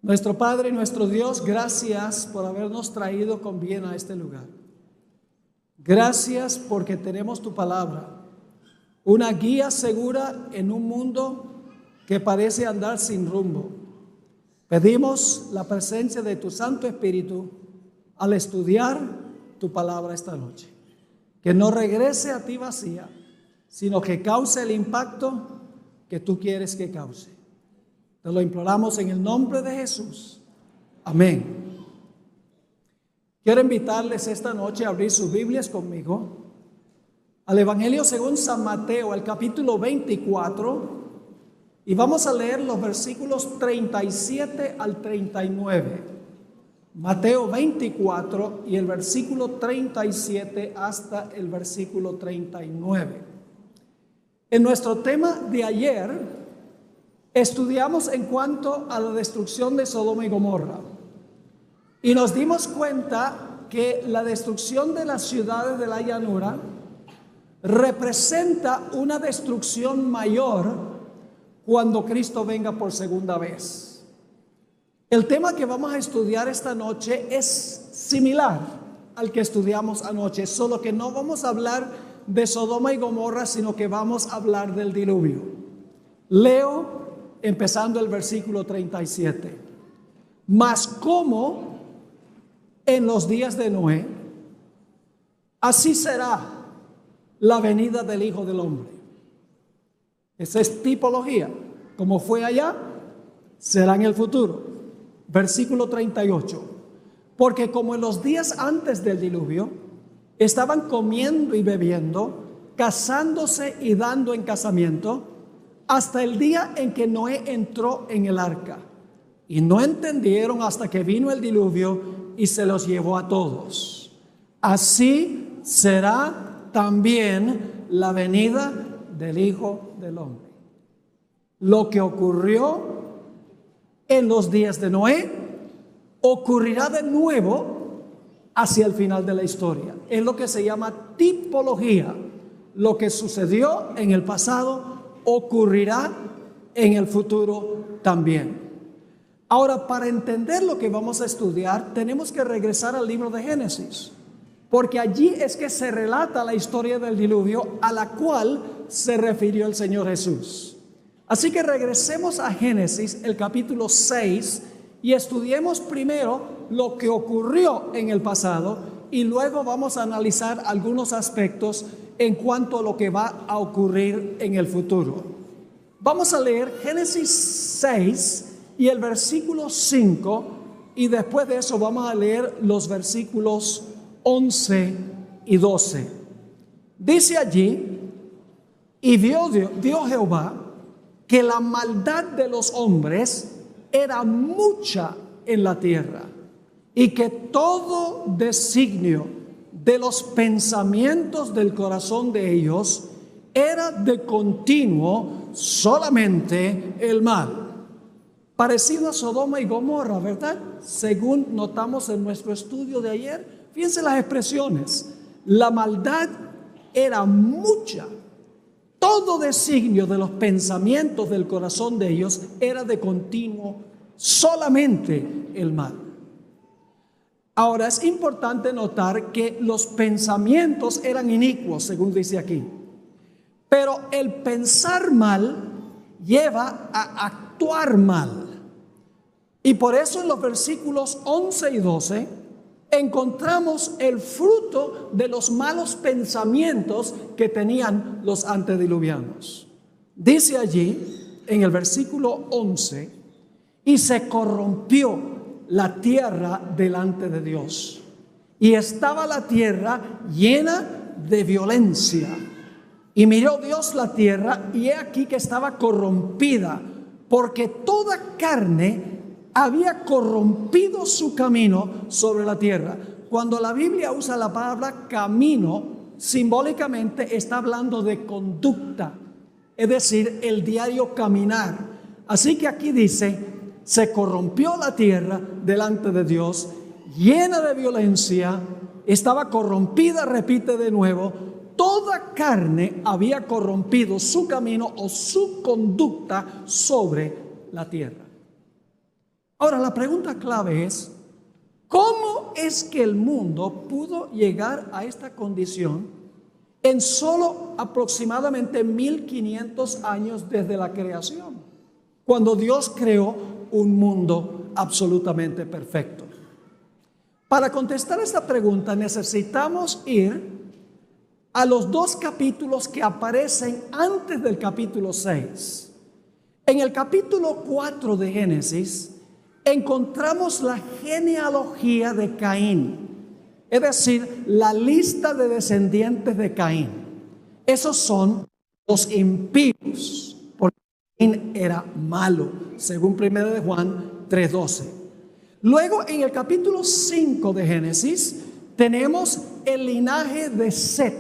Nuestro Padre y nuestro Dios, gracias por habernos traído con bien a este lugar. Gracias porque tenemos tu palabra, una guía segura en un mundo que parece andar sin rumbo. Pedimos la presencia de tu Santo Espíritu al estudiar tu palabra esta noche. Que no regrese a ti vacía, sino que cause el impacto que tú quieres que cause. Te lo imploramos en el nombre de Jesús. Amén. Quiero invitarles esta noche a abrir sus Biblias conmigo al Evangelio según San Mateo, el capítulo 24, y vamos a leer los versículos 37 al 39. Mateo 24 y el versículo 37 hasta el versículo 39. En nuestro tema de ayer estudiamos en cuanto a la destrucción de Sodoma y Gomorra y nos dimos cuenta que la destrucción de las ciudades de la llanura representa una destrucción mayor cuando Cristo venga por segunda vez. El tema que vamos a estudiar esta noche es similar al que estudiamos anoche, solo que no vamos a hablar de Sodoma y Gomorra, sino que vamos a hablar del diluvio. Leo empezando el versículo 37. Mas como en los días de Noé, así será la venida del Hijo del Hombre. Esa es tipología. Como fue allá, será en el futuro. Versículo 38. Porque como en los días antes del diluvio, estaban comiendo y bebiendo, casándose y dando en casamiento, hasta el día en que Noé entró en el arca. Y no entendieron hasta que vino el diluvio y se los llevó a todos. Así será también la venida del Hijo del Hombre. Lo que ocurrió en los días de Noé ocurrirá de nuevo hacia el final de la historia. Es lo que se llama tipología. Lo que sucedió en el pasado ocurrirá en el futuro también. Ahora, para entender lo que vamos a estudiar, tenemos que regresar al libro de Génesis, porque allí es que se relata la historia del diluvio a la cual se refirió el Señor Jesús. Así que regresemos a Génesis, el capítulo 6, y estudiemos primero lo que ocurrió en el pasado y luego vamos a analizar algunos aspectos en cuanto a lo que va a ocurrir en el futuro. Vamos a leer Génesis 6 y el versículo 5 y después de eso vamos a leer los versículos 11 y 12. Dice allí: y vio Jehová que la maldad de los hombres era mucha en la tierra y que todo designio de los pensamientos del corazón de ellos era de continuo solamente el mal. Parecido a Sodoma y Gomorra, ¿verdad? Según notamos en nuestro estudio de ayer, fíjense las expresiones. La maldad era mucha. Todo designio de los pensamientos del corazón de ellos era de continuo solamente el mal. Ahora es importante notar que los pensamientos eran inicuos, según dice aquí. Pero el pensar mal lleva a actuar mal. Y por eso en los versículos 11 y 12 encontramos el fruto de los malos pensamientos que tenían los antediluvianos. Dice allí en el versículo 11: y se corrompió la tierra delante de Dios, y estaba la tierra llena de violencia. Y miró Dios la tierra, y he aquí que estaba corrompida, porque toda carne había corrompido su camino sobre la tierra. Cuando la Biblia usa la palabra camino, simbólicamente está hablando de conducta, es decir, el diario caminar. Así que aquí dice: se corrompió la tierra delante de Dios, llena de violencia, estaba corrompida, repite de nuevo, toda carne había corrompido su camino o su conducta sobre la tierra. Ahora, la pregunta clave es, ¿cómo es que el mundo pudo llegar a esta condición en solo aproximadamente 1500 años desde la creación, cuando Dios creó un mundo absolutamente perfecto? Para contestar esta pregunta necesitamos ir a los 2 capítulos que aparecen antes del capítulo 6. En el capítulo 4 de Génesis encontramos la genealogía de Caín, es decir, la lista de descendientes de Caín. Esos son los impíos, porque Caín era malo, según 1 de Juan 3:12. Luego, en el capítulo 5 de Génesis, tenemos el linaje de Set,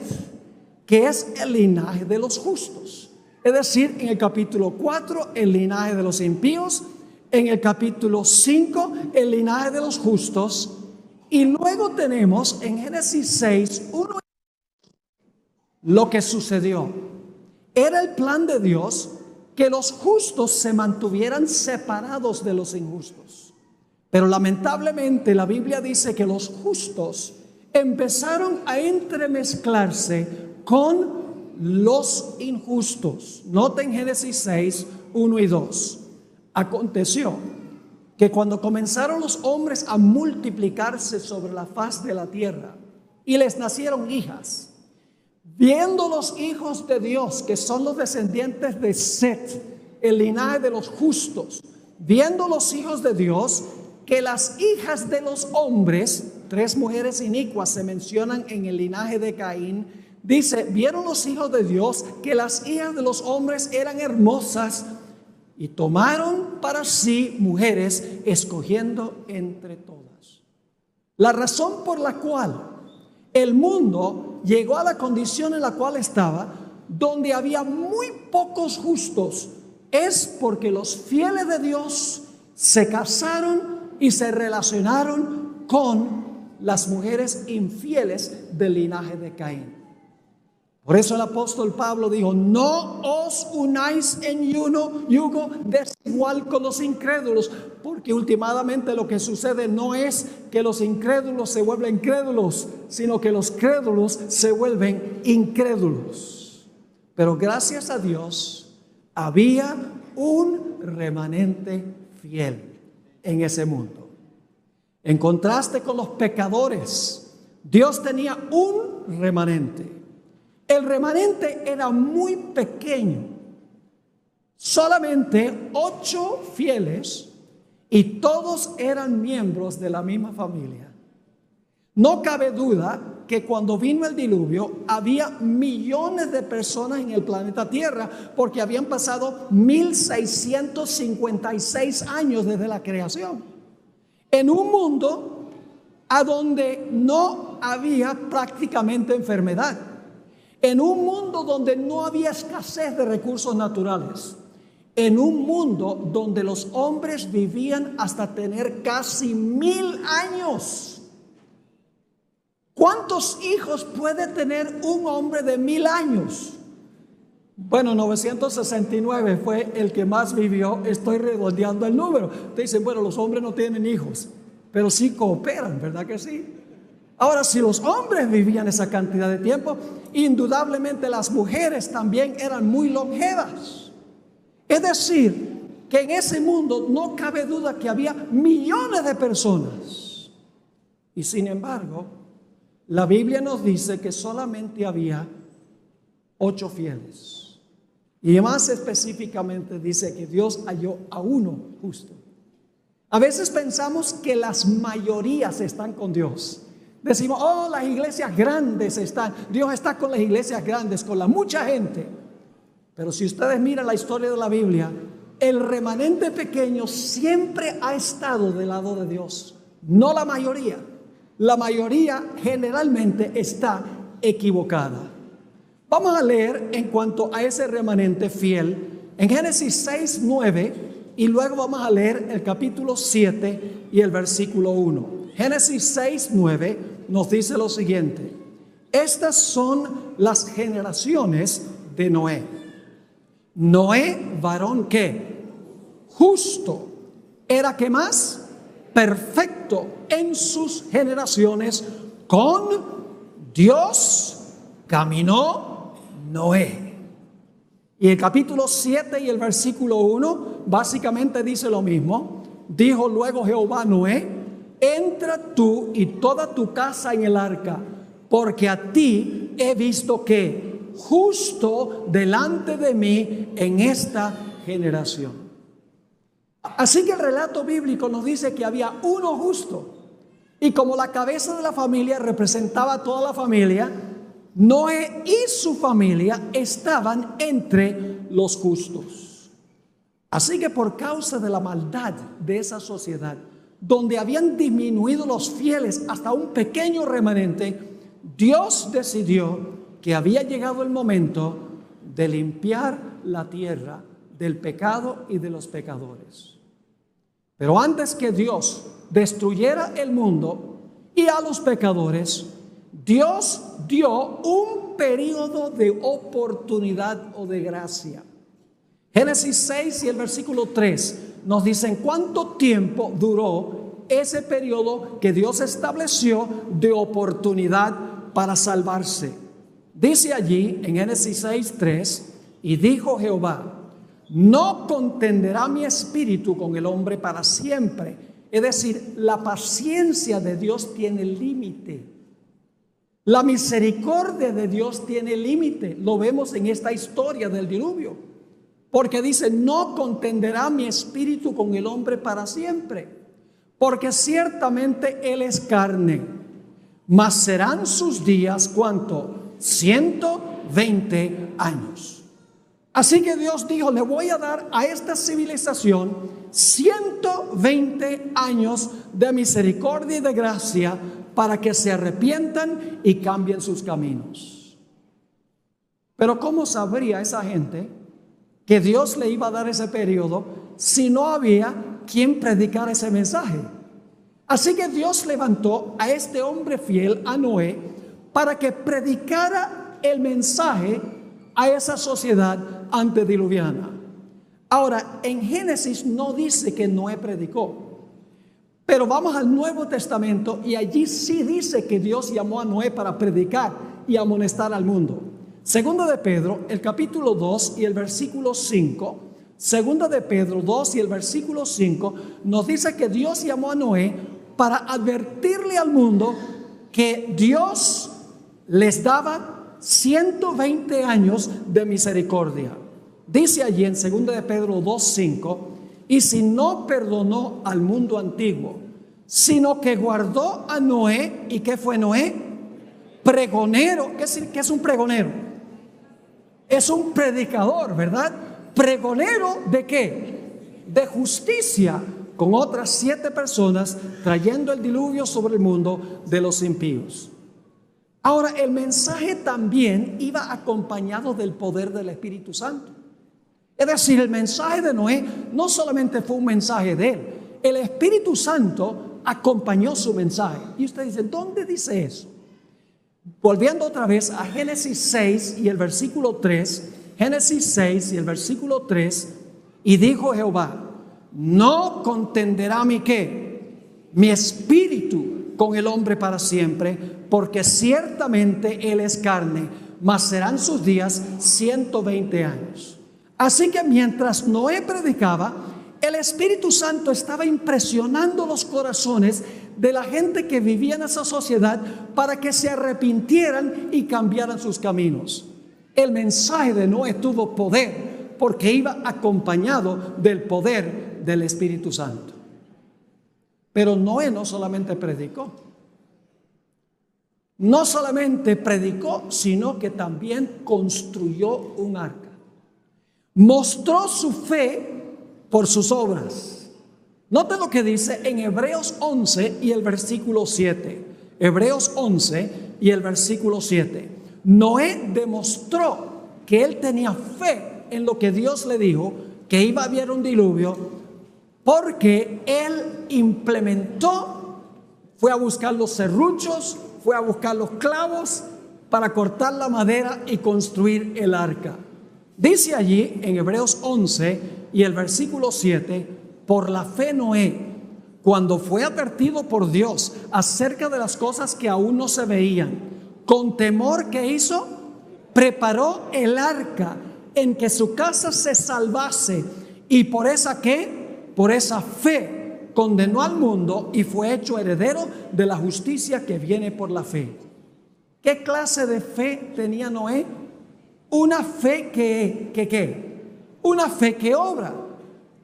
que es el linaje de los justos. Es decir, en el capítulo 4, el linaje de los impíos. En el capítulo 5, el linaje de los justos. Y luego tenemos en Génesis 6, lo que sucedió. Era el plan de Dios que los justos se mantuvieran separados de los injustos. Pero lamentablemente la Biblia dice que los justos empezaron a entremezclarse con los injustos. Noten Génesis 6, 1 y 2. Aconteció que cuando comenzaron los hombres a multiplicarse sobre la faz de la tierra y les nacieron hijas, viendo los hijos de Dios, que son los descendientes de Set, el linaje de los justos, viendo los hijos de Dios, que las hijas de los hombres, 3 mujeres inicuas se mencionan en el linaje de Caín, dice, vieron los hijos de Dios que las hijas de los hombres eran hermosas y tomaron para sí mujeres, escogiendo entre todas. La razón por la cual el mundo llegó a la condición en la cual estaba, donde había muy pocos justos, es porque los fieles de Dios se casaron y se relacionaron con las mujeres infieles del linaje de Caín. Por eso el apóstol Pablo dijo, no os unáis en yugo desigual con los incrédulos, porque últimamente lo que sucede no es que los incrédulos se vuelven crédulos, sino que los crédulos se vuelven incrédulos. Pero gracias a Dios había un remanente fiel en ese mundo. En contraste con los pecadores, Dios tenía un remanente. El remanente era muy pequeño, solamente 8 fieles, y todos eran miembros de la misma familia. No cabe duda que cuando vino el diluvio había millones de personas en el planeta Tierra, porque habían pasado 1656 años desde la creación, en un mundo a donde no había prácticamente enfermedad, en un mundo donde no había escasez de recursos naturales, en un mundo donde los hombres vivían hasta tener casi 1000 años. ¿Cuántos hijos puede tener un hombre de 1000 años? Bueno, 969 fue el que más vivió. Estoy redondeando el número. Te dicen, bueno, los hombres no tienen hijos, pero sí cooperan, ¿verdad que sí? Ahora, si los hombres vivían esa cantidad de tiempo, indudablemente las mujeres también eran muy longevas. Es decir, que en ese mundo no cabe duda que había millones de personas. Y sin embargo, la Biblia nos dice que solamente había 8 fieles. Y más específicamente dice que Dios halló a uno justo. A veces pensamos que las mayorías están con Dios. Decimos, oh, las iglesias grandes están. Dios está con las iglesias grandes, con la mucha gente. Pero si ustedes miran la historia de la Biblia, el remanente pequeño siempre ha estado del lado de Dios, no la mayoría. La mayoría generalmente está equivocada. Vamos a leer en cuanto a ese remanente fiel en Génesis 6, 9, y luego vamos a leer el capítulo 7 y el versículo 1. Génesis 6, 9 nos dice lo siguiente: estas son las generaciones de Noé. Noé, varón ¿qué? Justo, era ¿qué más? Perfecto en sus generaciones. Con Dios caminó Noé. Y el capítulo 7 y el versículo 1 básicamente dice lo mismo. Dijo luego Jehová a Noé: entra tú y toda tu casa en el arca, porque a ti he visto que justo delante de mí en esta generación. Así que el relato bíblico nos dice que había uno justo, y como la cabeza de la familia representaba a toda la familia, Noé y su familia estaban entre los justos. Así que por causa de la maldad de esa sociedad, donde habían disminuido los fieles hasta un pequeño remanente, Dios decidió que había llegado el momento de limpiar la tierra del pecado y de los pecadores. Pero antes que Dios destruyera el mundo y a los pecadores, Dios dio un periodo de oportunidad o de gracia. Génesis 6 y el versículo 3 nos dicen cuánto tiempo duró ese periodo que Dios estableció de oportunidad para salvarse. Dice allí en Génesis 6:3: y dijo Jehová: no contenderá mi espíritu con el hombre para siempre. Es decir, la paciencia de Dios tiene límite. La misericordia de Dios tiene límite. Lo vemos en esta historia del diluvio. Porque dice: no contenderá mi espíritu con el hombre para siempre. Porque ciertamente él es carne. Mas serán sus días, ¿cuánto? 120 años. Así que Dios dijo: le voy a dar a esta civilización 120 años de misericordia y de gracia para que se arrepientan y cambien sus caminos. Pero ¿cómo sabría esa gente que Dios le iba a dar ese periodo si no había quien predicara ese mensaje? Así que Dios levantó a este hombre fiel, a Noé, para que predicara el mensaje a esa sociedad antediluviana. Ahora, en Génesis no dice que Noé predicó, pero vamos al Nuevo Testamento y allí sí dice que Dios llamó a Noé para predicar y amonestar al mundo. Segundo de Pedro, el capítulo 2 y el versículo 5, Segunda de Pedro 2 y el versículo 5 nos dice que Dios llamó a Noé para advertirle al mundo que Dios les daba 120 años de misericordia. Dice allí en 2 de Pedro 2:5: y si no perdonó al mundo antiguo, sino que guardó a Noé. ¿Y qué fue Noé? Pregonero. ¿Qué es un pregonero? Es un predicador, ¿verdad? Pregonero ¿de qué? De justicia, con otras 7 personas, trayendo el diluvio sobre el mundo de los impíos. Ahora, el mensaje también iba acompañado del poder del Espíritu Santo. Es decir, el mensaje de Noé no solamente fue un mensaje de él, el Espíritu Santo acompañó su mensaje. Y usted dice: ¿dónde dice eso? Volviendo otra vez a Génesis 6 y el versículo 3, Génesis 6 y el versículo 3: y dijo Jehová: no contenderá mi ¿qué? Mi espíritu con el hombre para siempre, porque ciertamente él es carne, mas serán sus días 120 años. Así que mientras Noé predicaba, el Espíritu Santo estaba impresionando los corazones de la gente que vivía en esa sociedad para que se arrepintieran y cambiaran sus caminos. El mensaje de Noé tuvo poder porque iba acompañado del poder del Espíritu Santo. Pero Noé no solamente predicó, sino que también construyó un arca. Mostró su fe por sus obras. Note lo que dice en Hebreos 11 y el versículo 7. Hebreos 11 y el versículo 7. Noé demostró que él tenía fe en lo que Dios le dijo, que iba a haber un diluvio, porque él implementó, fue a buscar los serruchos, fue a buscar los clavos para cortar la madera y construir el arca. Dice allí en Hebreos 11 y el versículo 7: Por la fe Noé, cuando fue advertido por Dios acerca de las cosas que aún no se veían, con temor, ¿qué hizo? Preparó el arca en que su casa se salvase, y por esa ¿qué? Por esa fe condenó al mundo y fue hecho heredero de la justicia que viene por la fe. ¿Qué clase de fe tenía Noé? Una fe que una fe que obra.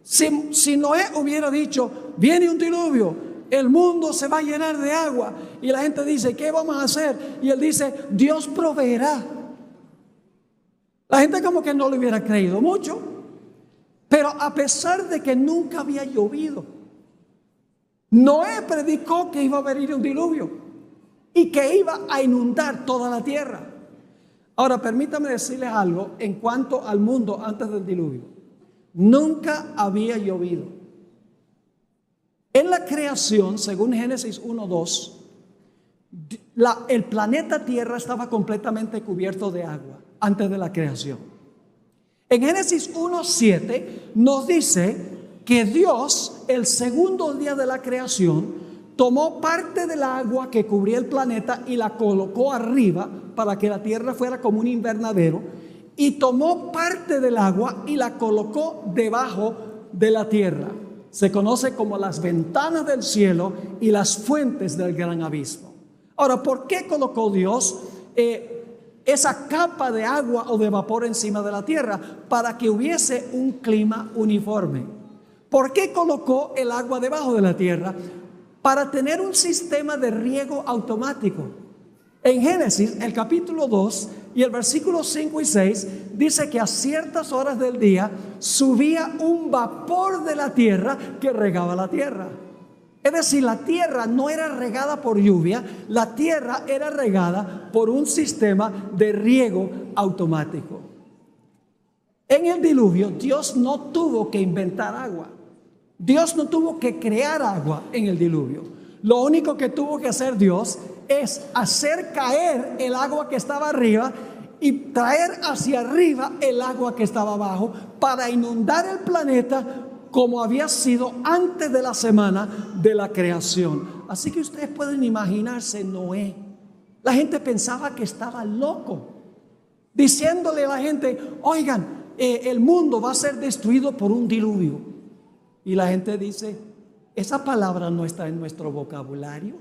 Si Noé hubiera dicho, viene un diluvio, el mundo se va a llenar de agua, y la gente dice, ¿qué vamos a hacer? Y él dice, Dios proveerá. La gente como que no le hubiera creído mucho. Pero a pesar de que nunca había llovido, Noé predicó que iba a venir un diluvio y que iba a inundar toda la tierra. Ahora, permítame decirles algo en cuanto al mundo antes del diluvio. Nunca había llovido. En la creación, según Génesis 1:2, el planeta Tierra estaba completamente cubierto de agua antes de la creación. En Génesis 1:7 nos dice que Dios, el segundo día de la creación, tomó parte del agua que cubría el planeta y la colocó arriba para que la tierra fuera como un invernadero, y tomó parte del agua y la colocó debajo de la tierra. Se conoce como las ventanas del cielo y las fuentes del gran abismo. Ahora, ¿por qué colocó Dios esa capa de agua o de vapor encima de la tierra? Para que hubiese un clima uniforme. ¿Por qué colocó el agua debajo de la tierra? Para tener un sistema de riego automático. En Génesis, el capítulo 2 y el versículo 5 y 6 dice que a ciertas horas del día subía un vapor de la tierra que regaba la tierra. Es decir, la tierra no era regada por lluvia, la tierra era regada por un sistema de riego automático. En el diluvio, Dios no tuvo que inventar agua. Dios no tuvo que crear agua en el diluvio. Lo único que tuvo que hacer Dios es hacer caer el agua que estaba arriba y traer hacia arriba el agua que estaba abajo para inundar el planeta como había sido antes de la semana de la creación. Así que ustedes pueden imaginarse Noé. La gente pensaba que estaba loco, diciéndole a la gente, oigan, el mundo va a ser destruido por un diluvio. Y la gente dice, esa palabra no está en nuestro vocabulario.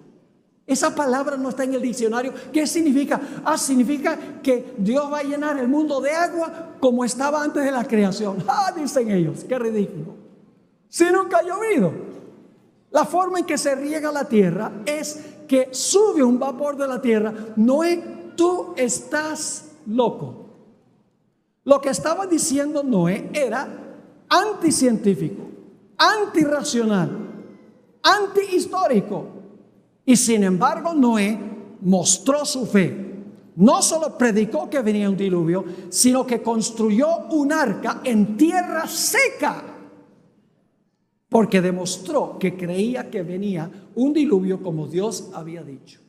Esa palabra no está en el diccionario. ¿Qué significa? Significa que Dios va a llenar el mundo de agua como estaba antes de la creación. Dicen ellos, qué ridículo. Si nunca ha llovido. La forma en que se riega la tierra es que sube un vapor de la tierra. Noé, tú estás loco. Lo que estaba diciendo Noé era anticientífico, antirracional, antihistórico. Y sin embargo, Noé mostró su fe. No solo predicó que venía un diluvio, sino que construyó un arca en tierra seca, porque demostró que creía que venía un diluvio como Dios había dicho.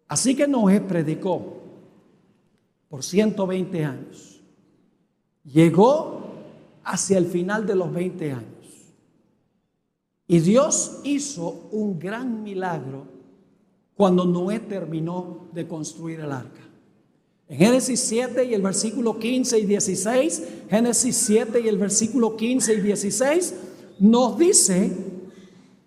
Así que Noé predicó por 120 años. Llegó hacia el final de los 20 años. Y Dios hizo un gran milagro cuando Noé terminó de construir el arca. En Génesis 7 y el versículo 15 y 16, Génesis 7 y el versículo 15 y 16, nos dice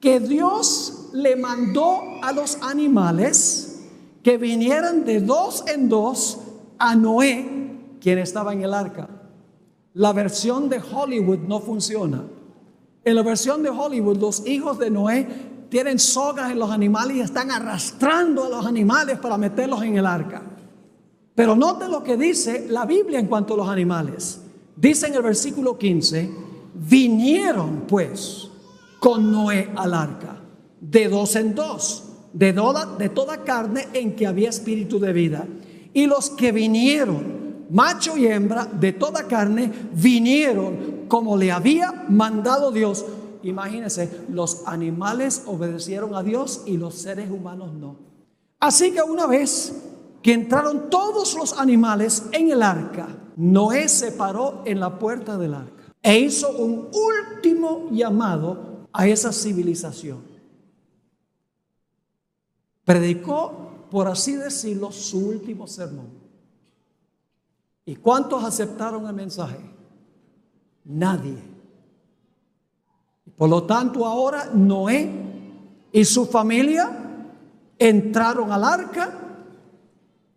que Dios le mandó a los animales que vinieran de dos en dos a Noé, quien estaba en el arca. La versión de Hollywood no funciona. En la versión de Hollywood, los hijos de Noé tienen sogas en los animales y están arrastrando a los animales para meterlos en el arca. Pero note lo que dice la Biblia en cuanto a los animales. Dice en el versículo 15, vinieron pues con Noé al arca, de dos en dos, de toda carne en que había espíritu de vida. Y los que vinieron, macho y hembra, de toda carne, vinieron como le había mandado Dios. Imagínense, los animales obedecieron a Dios y los seres humanos no. Así que una vez que entraron todos los animales en el arca, Noé se paró en la puerta del arca e hizo un último llamado a esa civilización. Predicó, por así decirlo, su último sermón. ¿Y cuántos aceptaron el mensaje? Nadie. Por lo tanto, ahora Noé y su familia entraron al arca,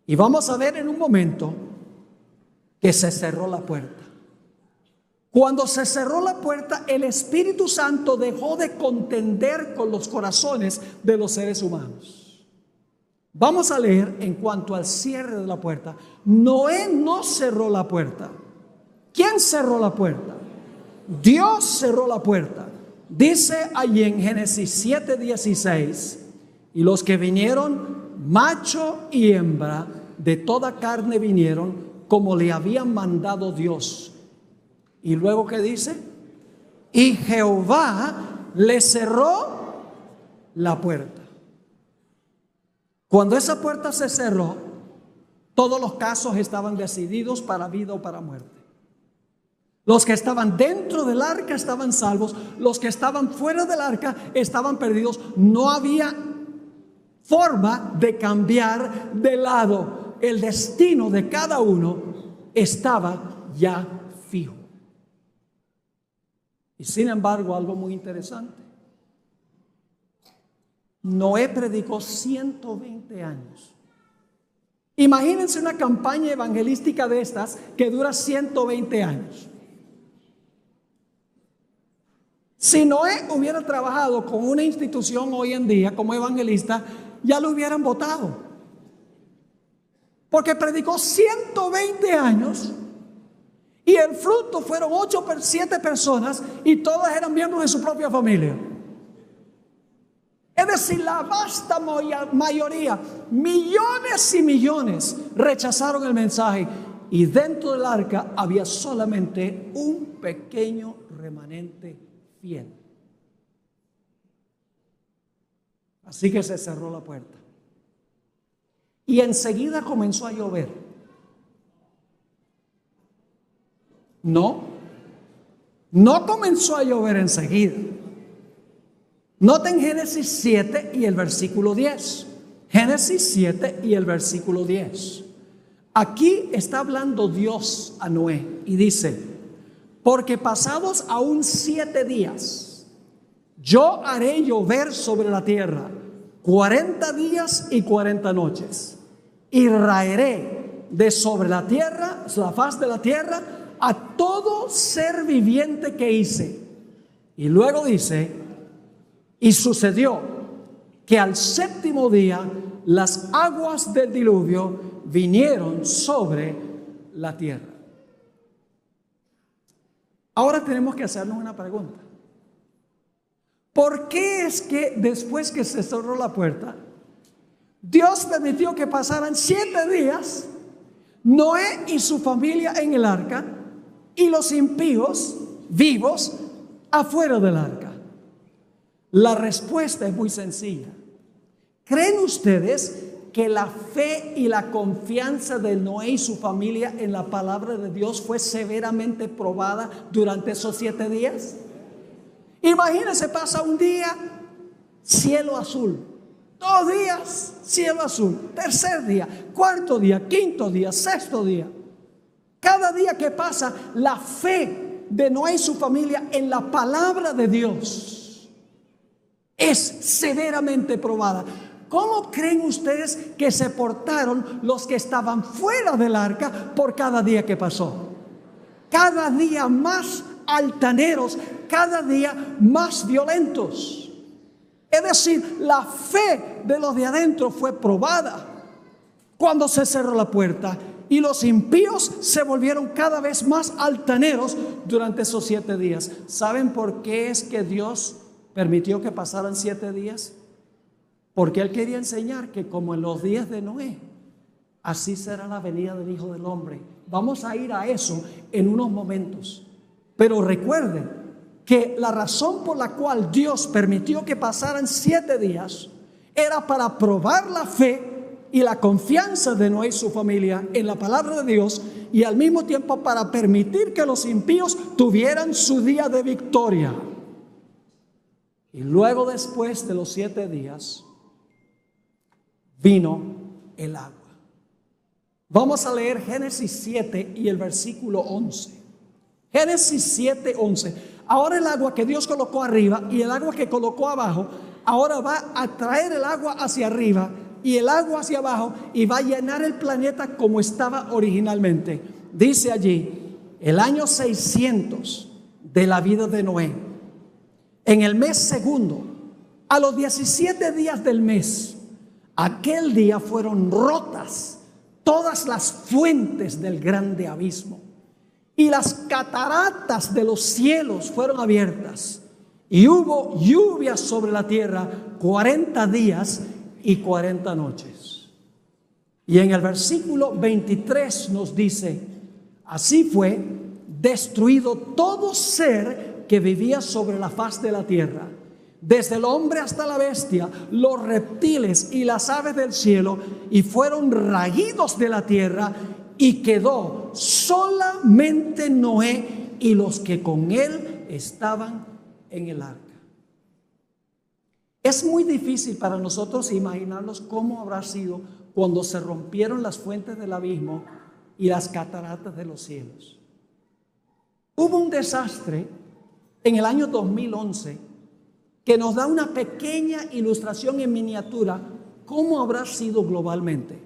y vamos a ver en un momento que se cerró la puerta. Cuando se cerró la puerta, el Espíritu Santo dejó de contender con los corazones de los seres humanos. Vamos a leer en cuanto al cierre de la puerta. Noé no cerró la puerta. ¿Quién cerró la puerta? Dios cerró la puerta. Dice allí en Génesis 7:16, y los que vinieron, macho y hembra, de toda carne vinieron, como le habían mandado Dios. Y luego, ¿qué dice? Y Jehová le cerró la puerta. Cuando esa puerta se cerró, todos los casos estaban decididos para vida o para muerte. Los que estaban dentro del arca estaban salvos, los que estaban fuera del arca estaban perdidos. No había forma de cambiar de lado. El destino de cada uno estaba ya fijo. Y sin embargo, algo muy interesante. Noé predicó 120 años. Imagínense una campaña evangelística de estas que dura 120 años. Si Noé hubiera trabajado con una institución hoy en día como evangelista, ya lo hubieran votado. Porque predicó 120 años y el fruto fueron 7 personas y todas eran miembros de su propia familia. Es decir, la vasta mayoría, millones y millones, rechazaron el mensaje, y dentro del arca había solamente un pequeño remanente fiel. Así que se cerró la puerta. Y enseguida comenzó a llover. No comenzó a llover enseguida. Noten Génesis 7 y el versículo 10. Génesis 7 y el versículo 10. Aquí está hablando Dios a Noé y dice: porque pasados aún 7 días, yo haré llover sobre la tierra 40 días y 40 noches, y raeré de sobre la tierra, la faz de la tierra, a todo ser viviente que hice. Y luego dice: y sucedió que al 7º día las aguas del diluvio vinieron sobre la tierra. Ahora tenemos que hacernos una pregunta. ¿Por qué es que después que se cerró la puerta, Dios permitió que pasaran 7 días, Noé y su familia en el arca, y los impíos vivos afuera del arca? La respuesta es muy sencilla. ¿Creen ustedes que la fe y la confianza de Noé y su familia en la palabra de Dios fue severamente probada durante esos 7 días? Imagínense, pasa un día, cielo azul. 2 días, cielo azul. 3er día, 4º día, 5º día, 6º día. Cada día que pasa, la fe de Noé y su familia en la palabra de Dios es severamente probada. ¿Cómo creen ustedes que se portaron los que estaban fuera del arca por cada día que pasó? Cada día más altaneros, cada día más violentos. Es decir, la fe de los de adentro fue probada cuando se cerró la puerta, y los impíos se volvieron cada vez más altaneros durante esos 7 días. ¿Saben por qué es que Dios permitió que pasaran 7 días? Porque Él quería enseñar que como en los días de Noé, así será la venida del Hijo del Hombre. Vamos a ir a eso en unos momentos. Pero recuerden que la razón por la cual Dios permitió que pasaran 7 días era para probar la fe y la confianza de Noé y su familia en la palabra de Dios, y al mismo tiempo para permitir que los impíos tuvieran su día de victoria. Y luego, después de los 7 días, vino el agua. Vamos a leer Génesis 7 y el versículo 11. Génesis 7, 11. Ahora el agua que Dios colocó arriba y el agua que colocó abajo, ahora va a traer el agua hacia arriba y el agua hacia abajo, y va a llenar el planeta como estaba originalmente. Dice allí, el año 600 de la vida de Noé, en el mes segundo, a los 17 días del mes, aquel día fueron rotas todas las fuentes del grande abismo, y las cataratas de los cielos fueron abiertas, y hubo lluvia sobre la tierra 40 días y 40 noches. Y en el versículo 23 nos dice, así fue destruido todo ser que vivía sobre la faz de la tierra, desde el hombre hasta la bestia, los reptiles y las aves del cielo, y fueron raídos de la tierra, y quedó solamente Noé y los que con él estaban en el arca. Es muy difícil para nosotros imaginarnos cómo habrá sido cuando se rompieron las fuentes del abismo y las cataratas de los cielos. Hubo un desastre en el año 2011 que nos da una pequeña ilustración en miniatura cómo habrá sido globalmente.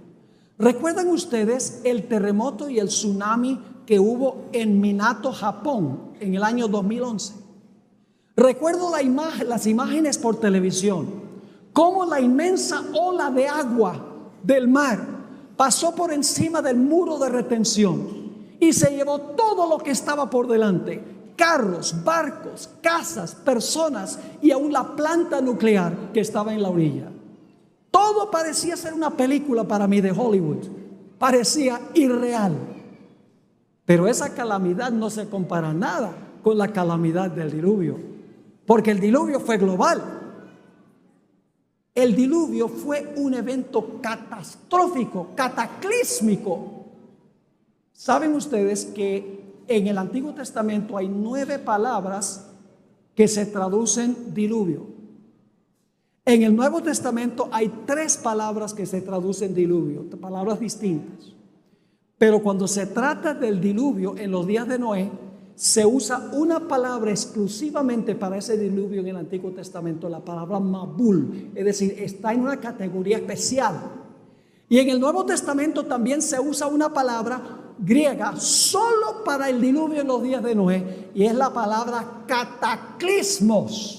¿Recuerdan ustedes el terremoto y el tsunami que hubo en Minato, Japón, en el año 2011? Recuerdo las imágenes por televisión, cómo la inmensa ola de agua del mar pasó por encima del muro de retención y se llevó todo lo que estaba por delante: carros, barcos, casas, personas y aún la planta nuclear que estaba en la orilla. Todo parecía ser una película para mí de Hollywood, parecía irreal. Pero esa calamidad no se compara nada con la calamidad del diluvio, porque el diluvio fue global. El diluvio fue un evento catastrófico, cataclísmico. ¿Saben ustedes que en el Antiguo Testamento hay 9 palabras que se traducen diluvio? En el Nuevo Testamento hay 3 palabras que se traducen diluvio, palabras distintas. Pero cuando se trata del diluvio en los días de Noé, se usa una palabra exclusivamente para ese diluvio en el Antiguo Testamento, la palabra Mabul, es decir, está en una categoría especial. Y en el Nuevo Testamento también se usa una palabra griega solo para el diluvio en los días de Noé, y es la palabra cataclismos,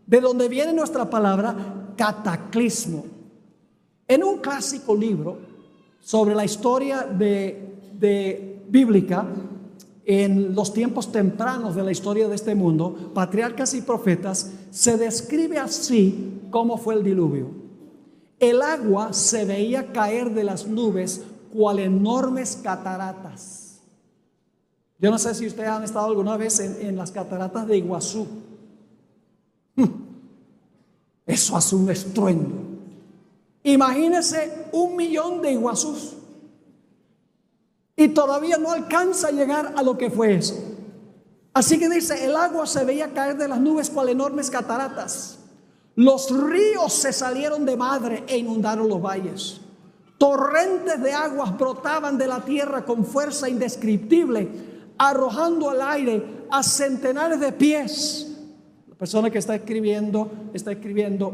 de donde viene nuestra palabra cataclismo. En un clásico libro sobre la historia de bíblica en los tiempos tempranos de la historia de este mundo, Patriarcas y Profetas, se describe así cómo fue el diluvio. El agua se veía caer de las nubes cual enormes cataratas. Yo no sé si ustedes han estado alguna vez en las cataratas de Iguazú. Eso hace un estruendo. Imagínense 1 millón de Iguazús y todavía no alcanza a llegar a lo que fue eso. Así que dice, el agua se veía caer de las nubes cual enormes cataratas. Los ríos se salieron de madre e inundaron los valles. Torrentes de aguas brotaban de la tierra con fuerza indescriptible, arrojando al aire a centenares de pies. La persona que está escribiendo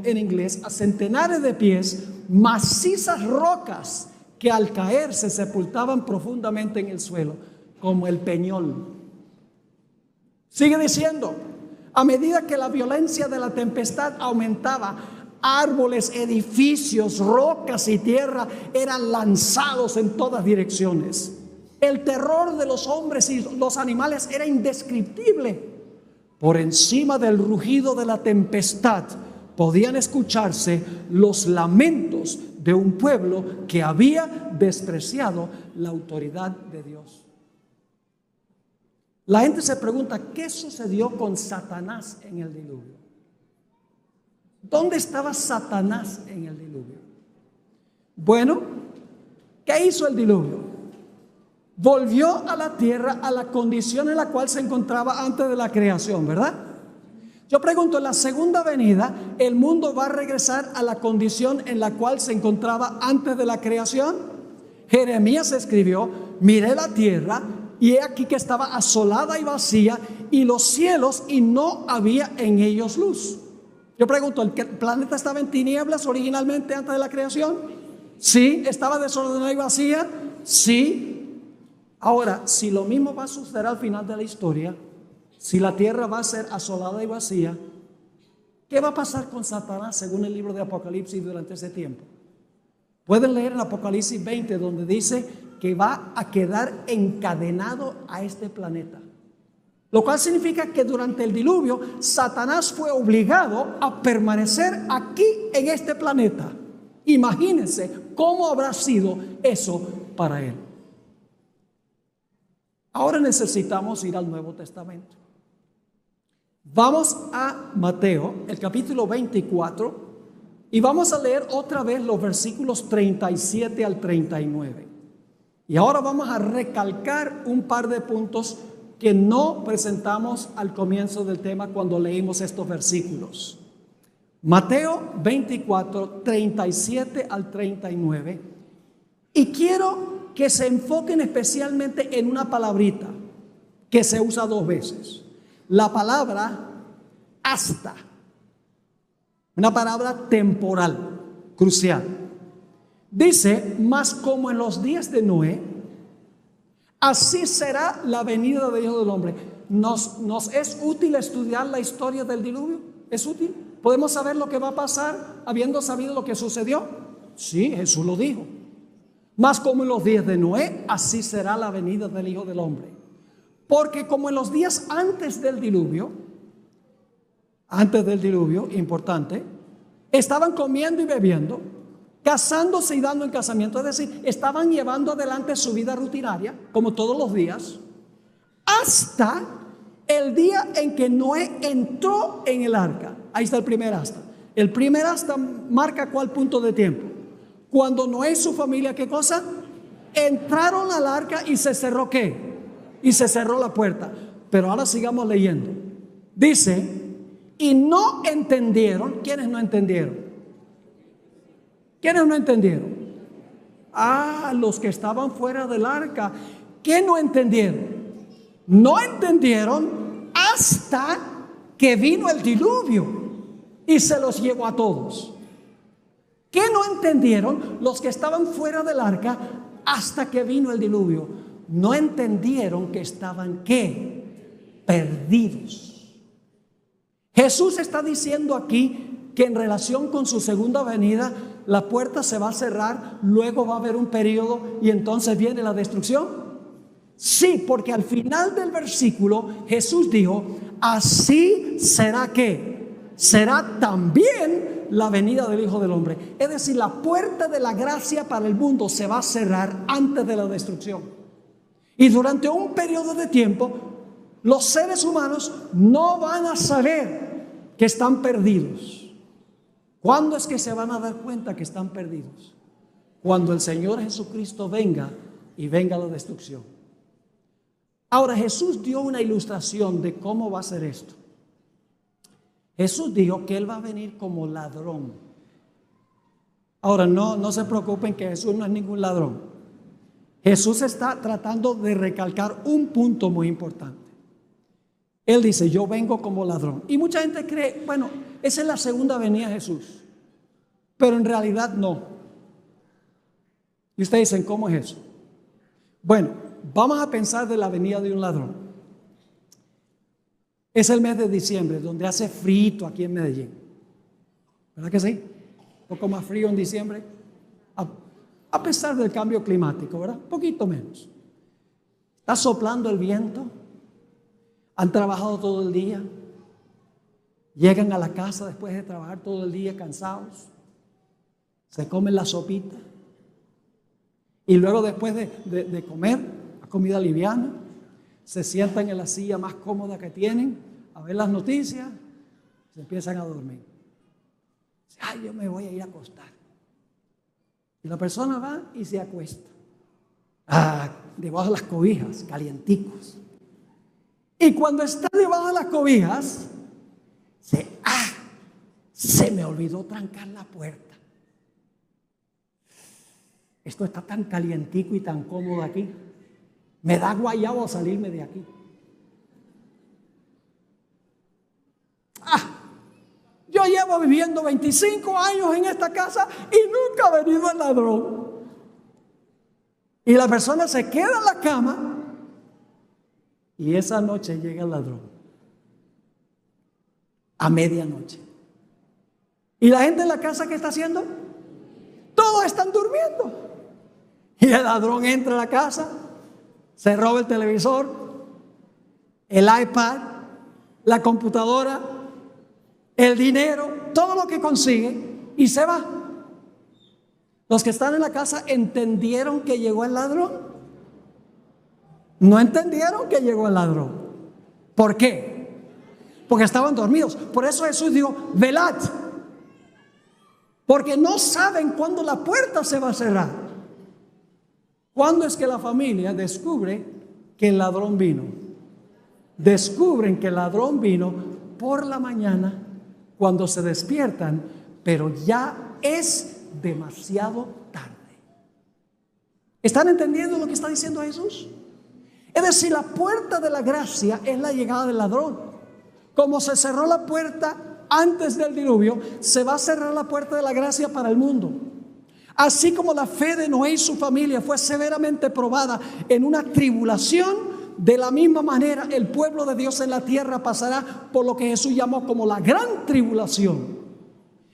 en inglés, a centenares de pies, macizas rocas que al caer se sepultaban profundamente en el suelo, como el peñol. Sigue diciendo, a medida que la violencia de la tempestad aumentaba, árboles, edificios, rocas y tierra eran lanzados en todas direcciones. El terror de los hombres y los animales era indescriptible. Por encima del rugido de la tempestad podían escucharse los lamentos de un pueblo que había despreciado la autoridad de Dios. La gente se pregunta, ¿qué sucedió con Satanás en el diluvio? ¿Dónde estaba Satanás en el diluvio? Bueno, ¿Qué hizo el diluvio? Volvió a la tierra a la condición en la cual se encontraba antes de la creación, ¿verdad? Yo pregunto, en la segunda venida, ¿el mundo va a regresar a la condición en la cual se encontraba antes de la creación? Jeremías escribió: miré la tierra y he aquí que estaba asolada y vacía, y los cielos, y no había en ellos luz. Yo pregunto, ¿el planeta estaba en tinieblas originalmente antes de la creación? Sí. ¿Estaba desordenada y vacía? Sí. Ahora, si lo mismo va a suceder al final de la historia, si la tierra va a ser asolada y vacía, ¿qué va a pasar con Satanás según el libro de Apocalipsis durante ese tiempo? Pueden leer en Apocalipsis 20, donde dice que va a quedar encadenado a este planeta. Lo cual significa que durante el diluvio, Satanás fue obligado a permanecer aquí en este planeta. Imagínense cómo habrá sido eso para él. Ahora necesitamos ir al Nuevo Testamento. Vamos a Mateo, el capítulo 24, y vamos a leer otra vez los versículos 37 al 39. Y ahora vamos a recalcar un par de puntos que no presentamos al comienzo del tema cuando leímos estos versículos. Mateo 24, 37 al 39. Y quiero que se enfoquen especialmente en una palabrita que se usa dos veces. La palabra hasta. Una palabra temporal, crucial. Dice: mas como en los días de Noé, así será la venida del Hijo del Hombre. ¿Nos es útil estudiar la historia del diluvio? ¿Es útil? ¿Podemos saber lo que va a pasar habiendo sabido lo que sucedió? Sí, Jesús lo dijo. Mas como en los días de Noé, así será la venida del Hijo del Hombre. Porque como en los días antes del diluvio, importante, estaban comiendo y bebiendo, casándose y dando en casamiento, es decir, estaban llevando adelante su vida rutinaria, como todos los días, hasta el día en que Noé entró en el arca. Ahí está el primer hasta. El primer hasta marca cuál punto de tiempo. Cuando Noé y su familia, ¿qué cosa? Entraron al arca y se cerró ¿qué? Y se cerró la puerta. Pero ahora sigamos leyendo. Dice: y no entendieron. ¿Quiénes no entendieron? ¿Quiénes no entendieron? Los que estaban fuera del arca. ¿Qué no entendieron? No entendieron hasta que vino el diluvio y se los llevó a todos. ¿Qué no entendieron los que estaban fuera del arca hasta que vino el diluvio? No entendieron que estaban ¿qué? Perdidos. Jesús está diciendo aquí que en relación con su segunda venida, la puerta se va a cerrar, luego va a haber un periodo y entonces viene la destrucción. Sí, porque al final del versículo Jesús dijo: así será ¿qué? Será también la venida del Hijo del Hombre. Es decir, la puerta de la gracia para el mundo se va a cerrar antes de la destrucción. Y durante un periodo de tiempo, los seres humanos no van a saber que están perdidos. ¿Cuándo es que se van a dar cuenta que están perdidos? Cuando el Señor Jesucristo venga y venga la destrucción. Ahora, Jesús dio una ilustración de cómo va a ser esto. Jesús dijo que Él va a venir como ladrón. Ahora, no se preocupen que Jesús no es ningún ladrón. Jesús está tratando de recalcar un punto muy importante. Él dice: yo vengo como ladrón. Y mucha gente cree, bueno, esa es la segunda venida de Jesús. Pero en realidad no. Y ustedes dicen: ¿cómo es eso? Bueno, vamos a pensar de la venida de un ladrón. Es el mes de diciembre, donde hace frío aquí en Medellín. ¿Verdad que sí? Un poco más frío en diciembre. A pesar del cambio climático, ¿verdad? Un poquito menos. Está soplando el viento. Han trabajado todo el día. Llegan a la casa después de trabajar todo el día cansados. Se comen la sopita. Y luego después de comer, la comida liviana, se sientan en la silla más cómoda que tienen a ver las noticias. Se empiezan a dormir. Yo me voy a ir a acostar. Y la persona va y se acuesta. debajo de las cobijas, calienticos. Y cuando está debajo de las cobijas, se me olvidó trancar la puerta. Esto está tan calientico y tan cómodo aquí. Me da guayabo salirme de aquí. Yo llevo viviendo 25 años en esta casa y nunca ha venido el ladrón. Y la persona se queda en la cama y esa noche llega el ladrón. A medianoche. ¿Y la gente en la casa qué está haciendo? Todos están durmiendo. Y el ladrón entra a la casa, se roba el televisor, el iPad, la computadora, el dinero, todo lo que consigue y se va. Los que están en la casa entendieron que llegó el ladrón. No entendieron que llegó el ladrón. ¿Por qué? Porque estaban dormidos. Por eso Jesús dijo, velad. Porque no saben cuándo la puerta se va a cerrar. ¿Cuándo es que la familia descubre que el ladrón vino? Descubren que el ladrón vino por la mañana cuando se despiertan, pero ya es demasiado tarde. ¿Están entendiendo lo que está diciendo Jesús? Es decir, la puerta de la gracia es la llegada del ladrón. Como se cerró la puerta antes del diluvio, se va a cerrar la puerta de la gracia para el mundo. Así como la fe de Noé y su familia fue severamente probada en una tribulación, de la misma manera el pueblo de Dios en la tierra pasará por lo que Jesús llamó como la gran tribulación.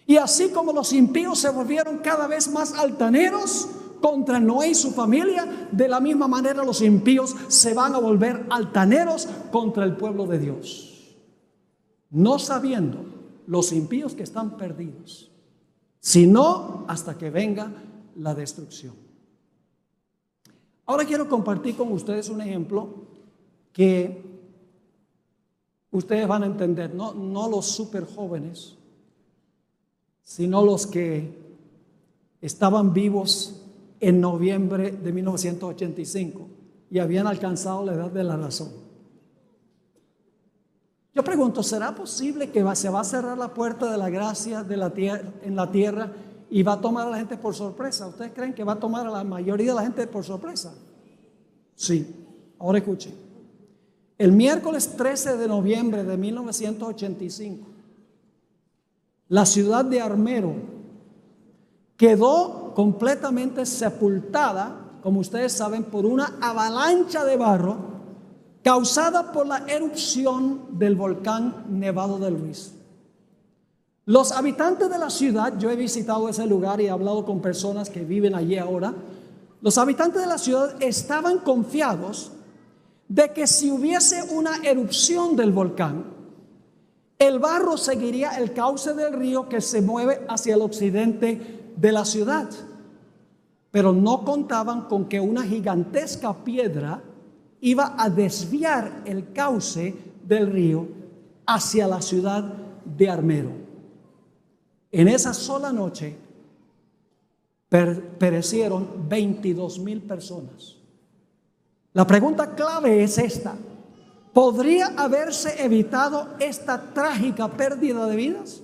Y así como los impíos se volvieron cada vez más altaneros contra Noé y su familia, de la misma manera los impíos se van a volver altaneros contra el pueblo de Dios. No sabiendo los impíos que están perdidos, sino hasta que venga la destrucción. Ahora quiero compartir con ustedes un ejemplo que ustedes van a entender, no los súper jóvenes, sino los que estaban vivos en noviembre de 1985 y habían alcanzado la edad de la razón. Yo pregunto, ¿será posible que se va a cerrar la puerta de la gracia en la tierra y va a tomar a la gente por sorpresa? ¿Ustedes creen que va a tomar a la mayoría de la gente por sorpresa? Sí. Ahora escuchen. El miércoles 13 de noviembre de 1985, la ciudad de Armero quedó completamente sepultada, como ustedes saben, por una avalancha de barro causada por la erupción del volcán Nevado del Ruiz. Los habitantes de la ciudad, yo he visitado ese lugar y he hablado con personas que viven allí ahora. Los habitantes de la ciudad estaban confiados de que si hubiese una erupción del volcán, el barro seguiría el cauce del río que se mueve hacia el occidente de la ciudad. Pero no contaban con que una gigantesca piedra iba a desviar el cauce del río hacia la ciudad de Armero. En esa sola noche perecieron 22,000 personas. La pregunta clave es esta: ¿podría haberse evitado esta trágica pérdida de vidas?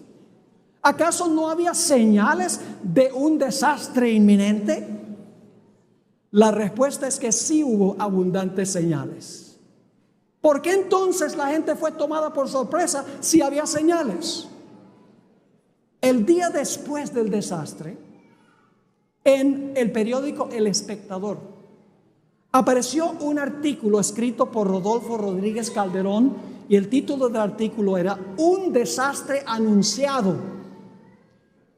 ¿Acaso no había señales de un desastre inminente? La respuesta es que sí hubo abundantes señales. ¿Por qué entonces la gente fue tomada por sorpresa si había señales? El día después del desastre, en el periódico El Espectador, apareció un artículo escrito por Rodolfo Rodríguez Calderón y el título del artículo era Un desastre anunciado.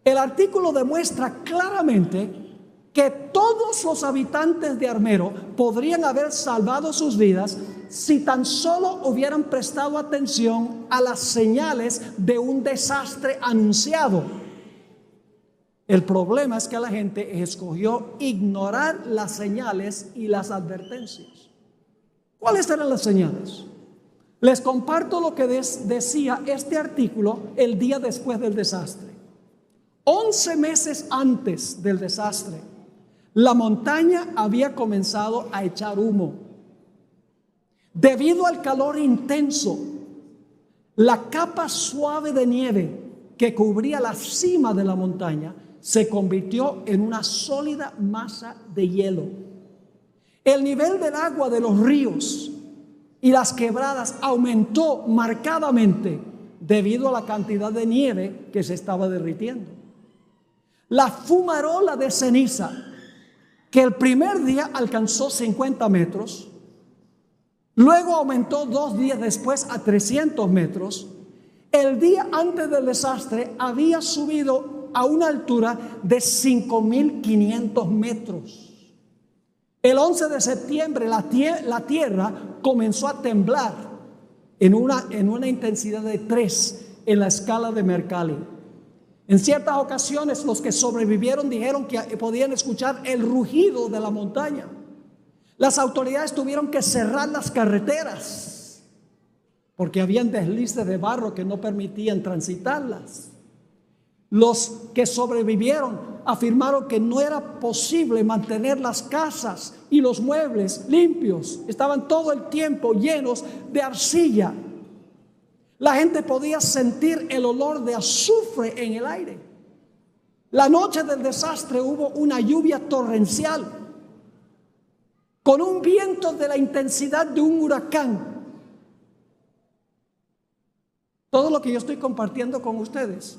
El artículo demuestra claramente que todos los habitantes de Armero podrían haber salvado sus vidas si tan solo hubieran prestado atención a las señales de un desastre anunciado. El problema es que la gente escogió ignorar las señales y las advertencias. ¿Cuáles eran las señales? Les comparto lo que decía este artículo el día después del desastre. 11 meses antes del desastre, la montaña había comenzado a echar humo. Debido al calor intenso, la capa suave de nieve que cubría la cima de la montaña se convirtió en una sólida masa de hielo. El nivel del agua de los ríos y las quebradas aumentó marcadamente debido a la cantidad de nieve que se estaba derritiendo. La fumarola de ceniza, que el primer día alcanzó 50 metros, luego aumentó 2 días después a 300 metros, el día antes del desastre había subido a una altura de 5.500 metros. El 11 de septiembre la tierra comenzó a temblar en una intensidad de 3 en la escala de Mercalli. En ciertas ocasiones los que sobrevivieron dijeron que podían escuchar el rugido de la montaña. Las autoridades tuvieron que cerrar las carreteras porque habían deslices de barro que no permitían transitarlas. Los que sobrevivieron afirmaron que no era posible mantener las casas y los muebles limpios. Estaban todo el tiempo llenos de arcilla. La gente podía sentir el olor de azufre en el aire. La noche del desastre hubo una lluvia torrencial con un viento de la intensidad de un huracán. Todo lo que yo estoy compartiendo con ustedes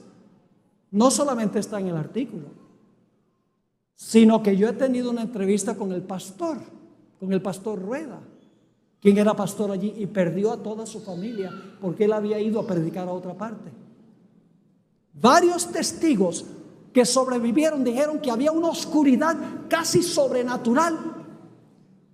no solamente está en el artículo, sino que yo he tenido una entrevista con el pastor Rueda, quien era pastor allí y perdió a toda su familia porque él había ido a predicar a otra parte. Varios testigos que sobrevivieron dijeron que había una oscuridad casi sobrenatural.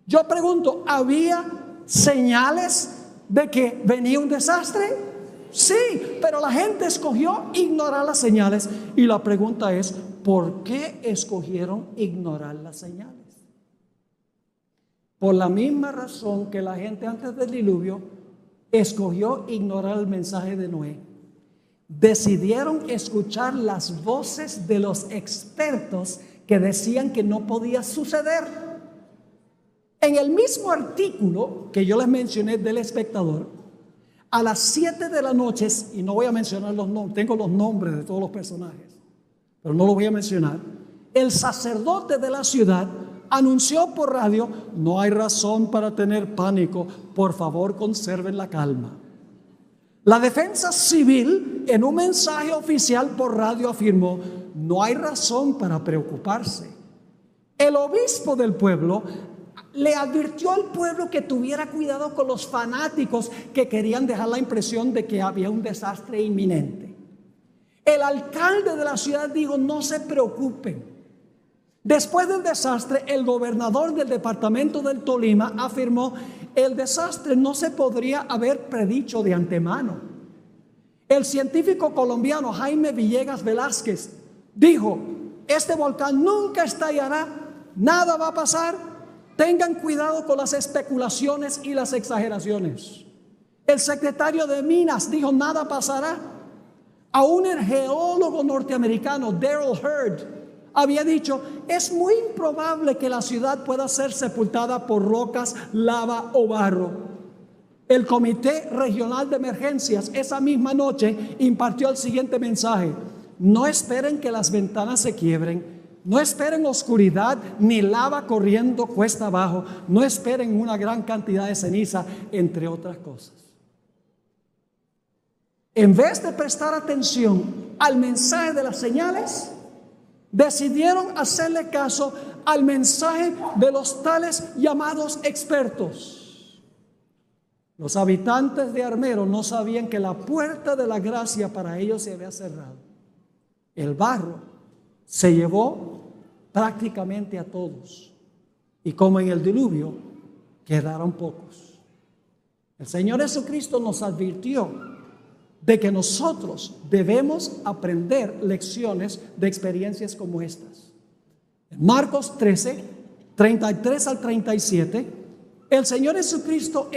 Yo pregunto, ¿había señales de que venía un desastre? Sí, pero la gente escogió ignorar las señales. Y la pregunta es, ¿por qué escogieron ignorar las señales? Por la misma razón que la gente antes del diluvio escogió ignorar el mensaje de Noé. Decidieron escuchar las voces de los expertos que decían que no podía suceder. En el mismo artículo que yo les mencioné del Espectador, a las 7 de la noche, y no voy a mencionar los nombres, tengo los nombres de todos los personajes, pero no los voy a mencionar, el sacerdote de la ciudad anunció por radio: no hay razón para tener pánico, por favor conserven la calma. La defensa civil en un mensaje oficial por radio afirmó: no hay razón para preocuparse. El obispo del pueblo le advirtió al pueblo que tuviera cuidado con los fanáticos que querían dejar la impresión de que había un desastre inminente. El alcalde de la ciudad dijo: no se preocupen. Después del desastre, el gobernador del departamento del Tolima afirmó: el desastre no se podría haber predicho de antemano. El científico colombiano Jaime Villegas Velázquez dijo: este volcán nunca estallará, nada va a pasar. Tengan cuidado con las especulaciones y las exageraciones. El secretario de Minas dijo: nada pasará. Aún el geólogo norteamericano Daryl Hurd había dicho: es muy improbable que la ciudad pueda ser sepultada por rocas, lava o barro. El Comité Regional de Emergencias esa misma noche impartió el siguiente mensaje: no esperen que las ventanas se quiebren. No esperen oscuridad ni lava corriendo cuesta abajo. No esperen una gran cantidad de ceniza, entre otras cosas. En vez de prestar atención al mensaje de las señales, decidieron hacerle caso al mensaje de los tales llamados expertos. Los habitantes de Armero no sabían que la puerta de la gracia para ellos se había cerrado. El barro se llevó prácticamente a todos, y como en el diluvio quedaron pocos. El Señor Jesucristo nos advirtió de que nosotros debemos aprender lecciones de experiencias como estas. En Marcos 13, 33 al 37, el Señor Jesucristo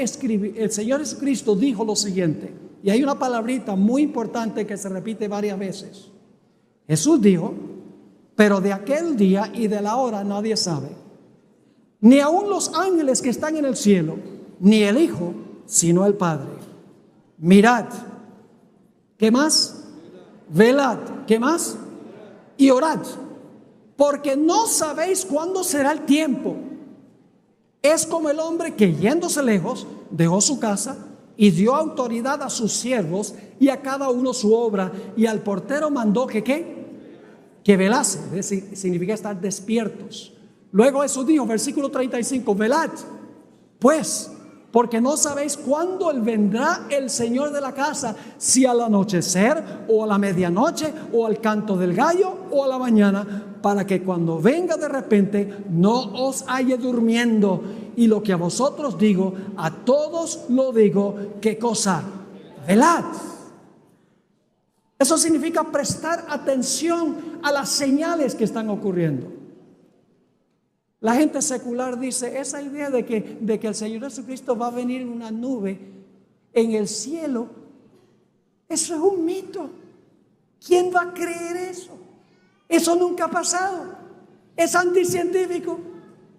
dijo lo siguiente, y hay una palabrita muy importante que se repite varias veces. Jesús dijo: pero de aquel día y de la hora nadie sabe, ni aun los ángeles que están en el cielo, ni el Hijo, sino el Padre. Mirad, ¿qué más? Velad, ¿qué más? Y orad, porque no sabéis cuándo será el tiempo. Es como el hombre que, yéndose lejos, dejó su casa y dio autoridad a sus siervos y a cada uno su obra, y al portero mandó que ¿qué? Que velase, es decir, significa estar despiertos. Luego eso dijo, versículo 35, velad, pues, porque no sabéis cuándo vendrá el Señor de la casa, si al anochecer, o a la medianoche, o al canto del gallo, o a la mañana, para que cuando venga de repente no os halle durmiendo. Y lo que a vosotros digo, a todos lo digo, ¿qué cosa? Velad. Eso significa prestar atención a las señales que están ocurriendo. La gente secular dice, esa idea de que el Señor Jesucristo va a venir en una nube en el cielo, eso es un mito. ¿Quién va a creer eso? Eso nunca ha pasado. Es anticientífico.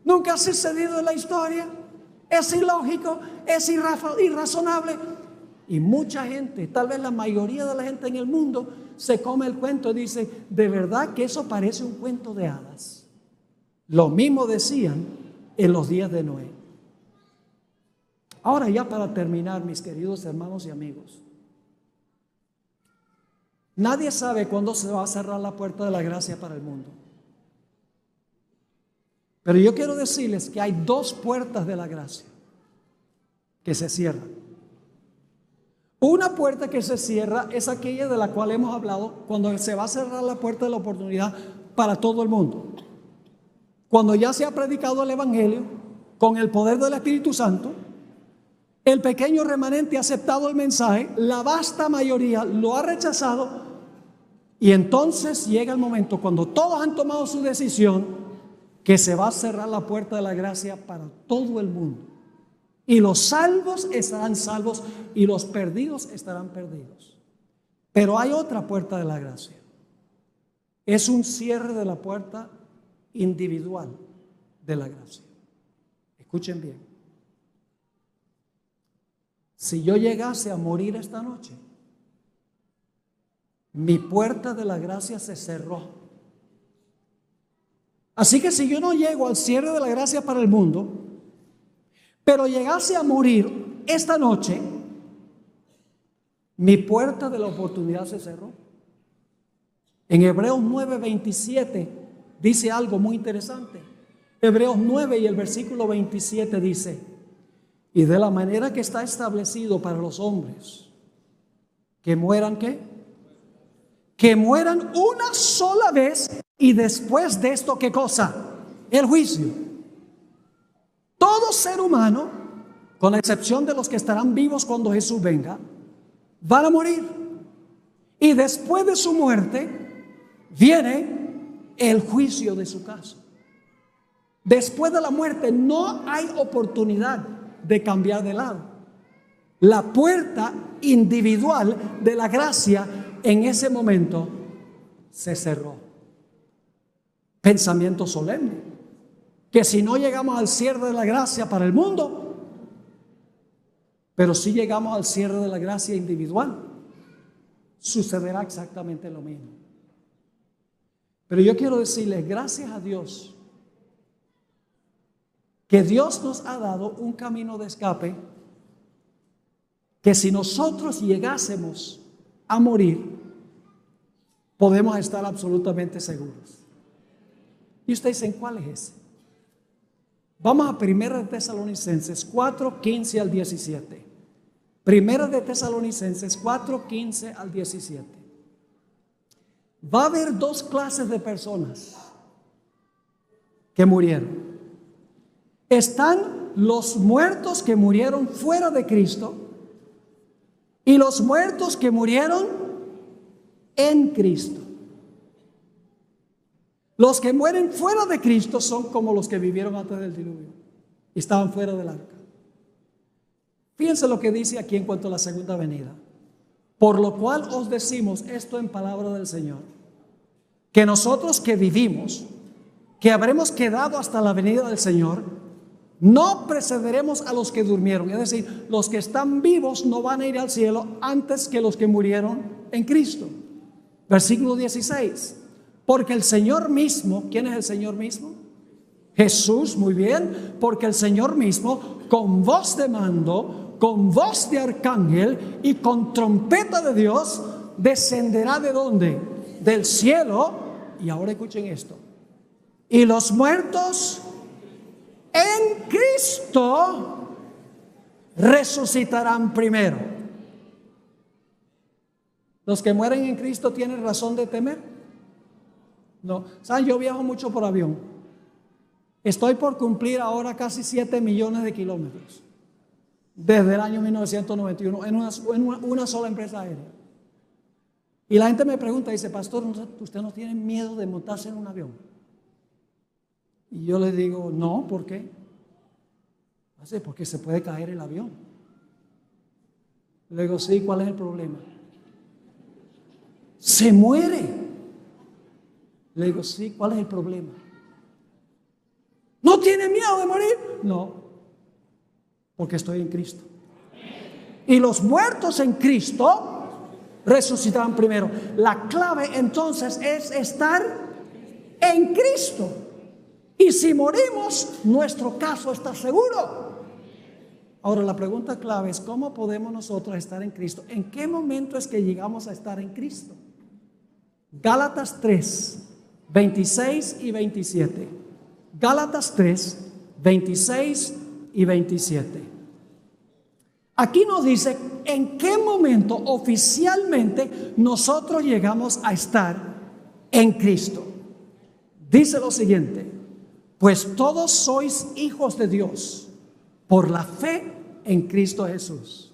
Nunca ha sucedido en la historia. Es ilógico, es irrazonable. Y mucha gente, tal vez la mayoría de la gente en el mundo, se come el cuento y dice, de verdad que eso parece un cuento de hadas. Lo mismo decían en los días de Noé. Ahora ya para terminar, mis queridos hermanos y amigos, nadie sabe cuándo se va a cerrar la puerta de la gracia para el mundo. Pero yo quiero decirles que hay dos puertas de la gracia que se cierran. Una puerta que se cierra es aquella de la cual hemos hablado, cuando se va a cerrar la puerta de la oportunidad para todo el mundo. Cuando ya se ha predicado el Evangelio con el poder del Espíritu Santo, el pequeño remanente ha aceptado el mensaje, la vasta mayoría lo ha rechazado, y entonces llega el momento cuando todos han tomado su decisión, que se va a cerrar la puerta de la gracia para todo el mundo. Y los salvos estarán salvos y los perdidos estarán perdidos. Pero hay otra puerta de la gracia. Es un cierre de la puerta individual de la gracia. Escuchen bien. Si yo llegase a morir esta noche, mi puerta de la gracia se cerró. Así que si yo no llego al cierre de la gracia para el mundo, pero llegase a morir esta noche, mi puerta de la oportunidad se cerró. En Hebreos 9:27 dice algo muy interesante. Hebreos 9 y el versículo 27 dice, y de la manera que está establecido para los hombres, que mueran ¿qué? Que mueran una sola vez, y después de esto ¿qué cosa? El juicio. Todo ser humano, con la excepción de los que estarán vivos cuando Jesús venga, van a morir. Y después de su muerte viene el juicio de su caso. Después de la muerte no hay oportunidad de cambiar de lado. La puerta individual de la gracia en ese momento se cerró. Pensamiento solemne. Que si no llegamos al cierre de la gracia para el mundo, pero si llegamos al cierre de la gracia individual, sucederá exactamente lo mismo. Pero yo quiero decirles, gracias a Dios, que Dios nos ha dado un camino de escape, que si nosotros llegásemos a morir, podemos estar absolutamente seguros. Y ustedes dicen, ¿cuál es ese? Vamos a 1 Tesalonicenses 4, 15 al 17. 1 Tesalonicenses 4, 15 al 17. Va a haber dos clases de personas que murieron. Están los muertos que murieron fuera de Cristo y los muertos que murieron en Cristo. Los que mueren fuera de Cristo son como los que vivieron antes del diluvio y estaban fuera del arca. Fíjense lo que dice aquí en cuanto a la segunda venida. Por lo cual os decimos esto en palabra del Señor. que nosotros que vivimos, que habremos quedado hasta la venida del Señor, no precederemos a los que durmieron. Es decir, los que están vivos no van a ir al cielo antes que los que murieron en Cristo. Versículo 16. Porque el Señor mismo, ¿quién es el Señor mismo? Jesús, muy bien. Porque el Señor mismo, con voz de mando, con voz de arcángel y con trompeta de Dios, descenderá ¿de dónde? Del cielo. Y ahora escuchen esto. Y los muertos en Cristo resucitarán primero. ¿Los que mueren en Cristo tienen razón de temer? No. ¿Saben? Yo viajo mucho por avión. Estoy por cumplir ahora casi 7 millones de kilómetros desde el año 1991 en una sola empresa aérea. Y la gente me pregunta, dice, pastor, ¿usted no tiene miedo de montarse en un avión? Y yo le digo, no, ¿por qué? Así, porque se puede caer el avión. Le digo, sí, ¿cuál es el problema? Se muere. Le digo, sí, ¿cuál es el problema? ¿No tiene miedo de morir? No, porque estoy en Cristo. Y los muertos en Cristo resucitarán primero. La clave entonces es estar en Cristo. Y si morimos, nuestro caso está seguro. Ahora la pregunta clave es, ¿cómo podemos nosotros estar en Cristo? ¿En qué momento es que llegamos a estar en Cristo? Gálatas 3, 26 y 27. Gálatas 3, 26 y 27. Aquí nos dice en qué momento oficialmente nosotros llegamos a estar en Cristo. Dice lo siguiente: pues todos sois hijos de Dios por la fe en Cristo Jesús.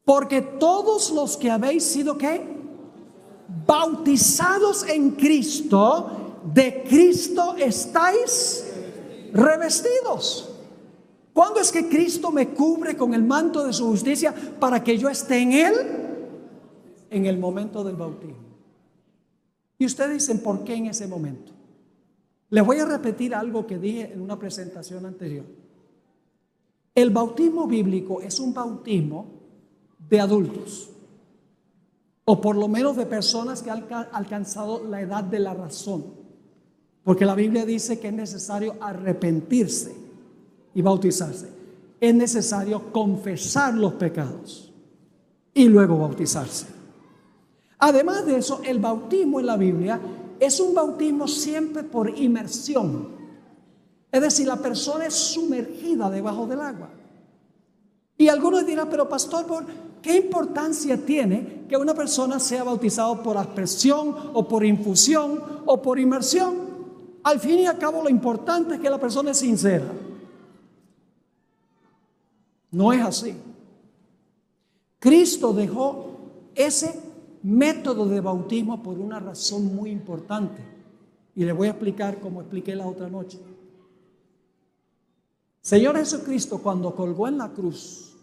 Porque todos los que habéis sido ¿qué? Bautizados en Cristo, de Cristo estáis revestidos. ¿Cuándo es que Cristo me cubre con el manto de su justicia para que yo esté en Él? En el momento del bautismo. Y ustedes dicen, ¿por qué en ese momento? Les voy a repetir algo que dije en una presentación anterior. El bautismo bíblico es un bautismo de adultos, o por lo menos de personas que han alcanzado la edad de la razón, porque la Biblia dice que es necesario arrepentirse y bautizarse. Es necesario confesar los pecados y luego bautizarse. Además de eso, el bautismo en la Biblia es un bautismo siempre por inmersión. Es decir, la persona es sumergida debajo del agua. Y algunos dirán, pero pastor, ¿qué importancia tiene que una persona sea bautizada por aspersión o por infusión o por inmersión? Al fin y al cabo, lo importante es que la persona es sincera. No es así. Cristo dejó ese método de bautismo por una razón muy importante. Y le voy a explicar como expliqué la otra noche. Señor Jesucristo, cuando colgó en la cruz,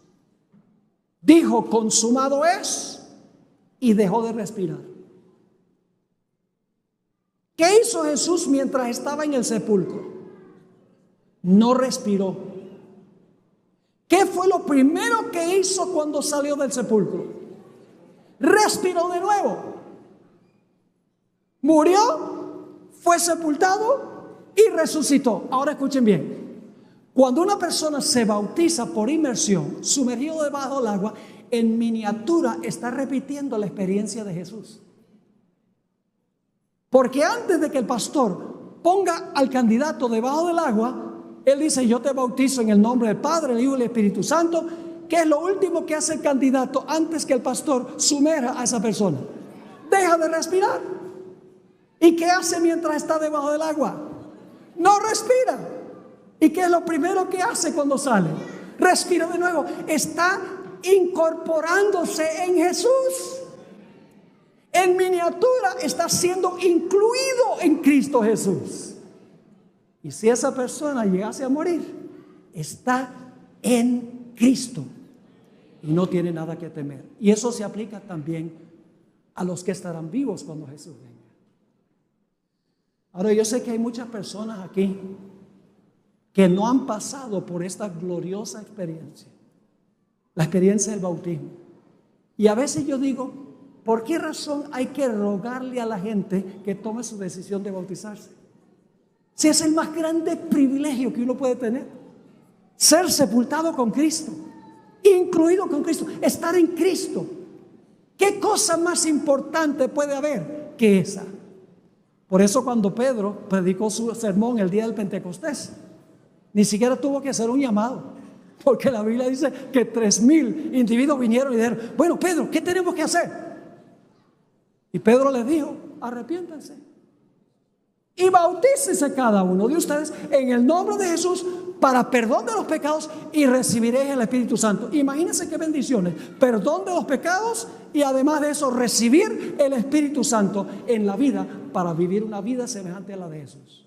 dijo, consumado es, y dejó de respirar. ¿Qué hizo Jesús mientras estaba en el sepulcro? No respiró. ¿Qué fue lo primero que hizo cuando salió del sepulcro? Respiró de nuevo. Murió, fue sepultado y resucitó. Ahora escuchen bien. Cuando una persona se bautiza por inmersión, sumergido debajo del agua, en miniatura está repitiendo la experiencia de Jesús. Porque antes de que el pastor ponga al candidato debajo del agua, él dice, yo te bautizo en el nombre del Padre, el Hijo y el Espíritu Santo, que es lo último que hace el candidato antes que el pastor sumerja a esa persona. Deja de respirar. ¿Y qué hace mientras está debajo del agua? No respira. ¿Y qué es lo primero que hace cuando sale? Respira de nuevo. Está incorporándose en Jesús. En miniatura está siendo incluido en Cristo Jesús. Y si esa persona llegase a morir, está en Cristo y no tiene nada que temer. Y eso se aplica también a los que estarán vivos cuando Jesús venga. Ahora yo sé que hay muchas personas aquí que no han pasado por esta gloriosa experiencia, la experiencia del bautismo. Y a veces yo digo, ¿por qué razón hay que rogarle a la gente que tome su decisión de bautizarse? Si es el más grande privilegio que uno puede tener, ser sepultado con Cristo, incluido con Cristo, estar en Cristo. ¿Qué cosa más importante puede haber que esa? Por eso cuando Pedro predicó su sermón el día del Pentecostés, ni siquiera tuvo que hacer un llamado, porque la Biblia dice que 3,000 individuos vinieron y dijeron, bueno, Pedro, ¿qué tenemos que hacer? Y Pedro les dijo, arrepiéntanse y bautícese cada uno de ustedes en el nombre de Jesús para perdón de los pecados y recibiréis el Espíritu Santo. Imagínense qué bendiciones, perdón de los pecados y además de eso recibir el Espíritu Santo en la vida para vivir una vida semejante a la de Jesús.